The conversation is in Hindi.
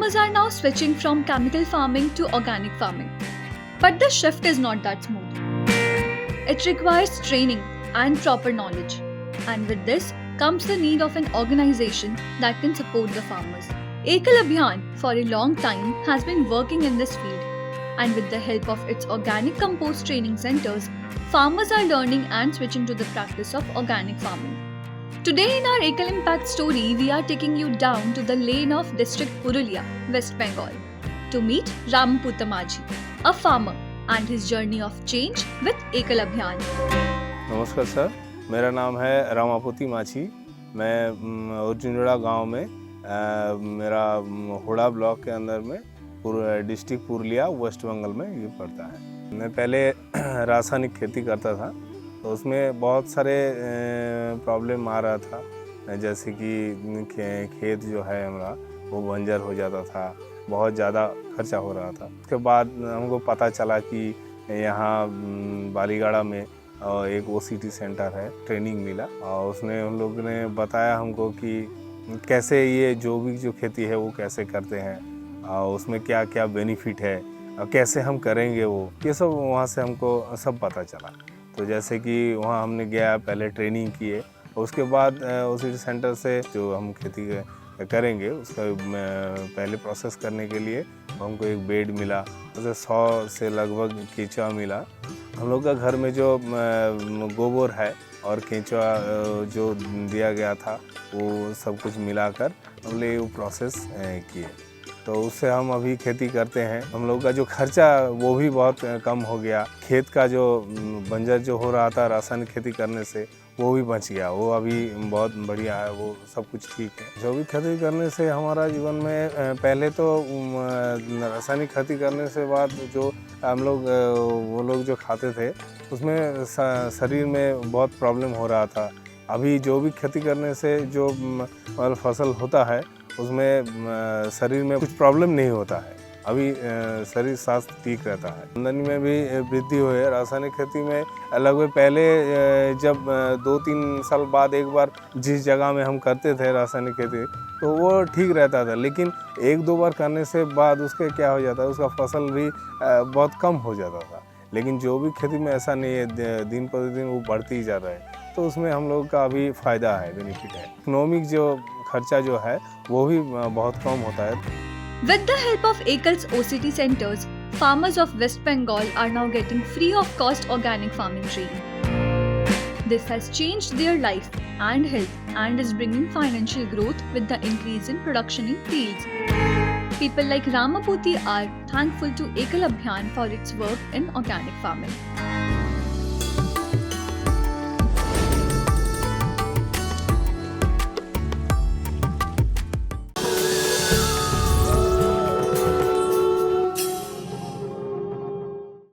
farmers are now switching from chemical farming to organic farming. But the shift is not that smooth. It requires training and proper knowledge. And with this comes the need of an organization that can support the farmers. Ekal Abhiyan for a long time has been working in this field. And with the help of its organic compost training centers, farmers are learning and switching to the practice of organic farming. Today in our Ekal Impact story, we are taking you down to the lane of district Purulia, West Bengal, to meet Ramaputta Majhi, a farmer, and his journey of change with Ekal Abhiyan. नमस्कार सर, मेरा नाम है रामापुती माछी। मैं अर्जुनड़ा गांव में मेरा हुड़ा ब्लॉक के अंदर में डिस्ट्रिक्ट पुरुलिया वेस्ट बंगाल में ये पड़ता है। मैं पहले रासायनिक खेती करता था तो उसमें बहुत सारे प्रॉब्लम आ रहा था, जैसे कि खेत जो है हमारा वो बंजर हो जाता था, बहुत ज़्यादा खर्चा हो रहा था। उसके बाद हमको पता चला कि यहाँ बालीगाड़ा में एक OCT सेंटर है, ट्रेनिंग मिला और उसने उन लोगों ने बताया हमको कि कैसे ये जो खेती है वो कैसे करते हैं और उसमें क्या क्या बेनिफिट है और कैसे हम करेंगे, वो ये सब वहाँ से हमको सब पता चला। तो जैसे कि वहाँ हमने गया, पहले ट्रेनिंग किए, उसके बाद OCT सेंटर से जो हम खेती करेंगे उसका पहले प्रोसेस करने के लिए हमको एक बेड मिला, उसे 100 से लगभग केंचुआ मिला। हम लोग का घर में जो गोबर है और केंचुआ जो दिया गया था वो सब कुछ मिलाकर हमने वो प्रोसेस किए, तो उससे हम अभी खेती करते हैं। हम लोग का जो खर्चा वो भी बहुत कम हो गया। खेत का जो बंजर जो हो रहा था रासायनिक खेती करने से वो भी बच गया, वो अभी बहुत बढ़िया है, वो सब कुछ ठीक है। जो भी खेती करने से हमारा जीवन में पहले तो रासायनिक खेती करने से बाद जो हम लोग वो लोग जो खाते थे उसमें शरीर में बहुत प्रॉब्लम हो रहा था। अभी जो भी खेती करने से जो फसल होता है उसमें शरीर में कुछ प्रॉब्लम नहीं होता है, अभी शरीर स्वास्थ्य ठीक रहता है। आमदनी में भी वृद्धि हुई है। रासायनिक खेती में लगभग पहले जब 2-3 साल बाद एक बार जिस जगह में हम करते थे रासायनिक खेती तो वो ठीक रहता था, लेकिन 1-2 बार करने से बाद उसके क्या हो जाता है, उसका फसल भी बहुत कम हो जाता था। लेकिन जो भी खेती में ऐसा नहीं है, दिन प्रतिदिन वो बढ़ती ही जा रहा है, तो उसमें हम लोग का अभी फ़ायदा है, बेनिफिट है। इकोनॉमिक जो खर्चा जो है वो भी बहुत कम होता है। With the help of Ekal's OCT centers, farmers of West Bengal are now getting free of cost organic farming training. This has changed their life and health and is bringing financial growth with the increase in production in fields. People like Ramaputi are thankful to Ekal Abhiyan for its work in organic farming.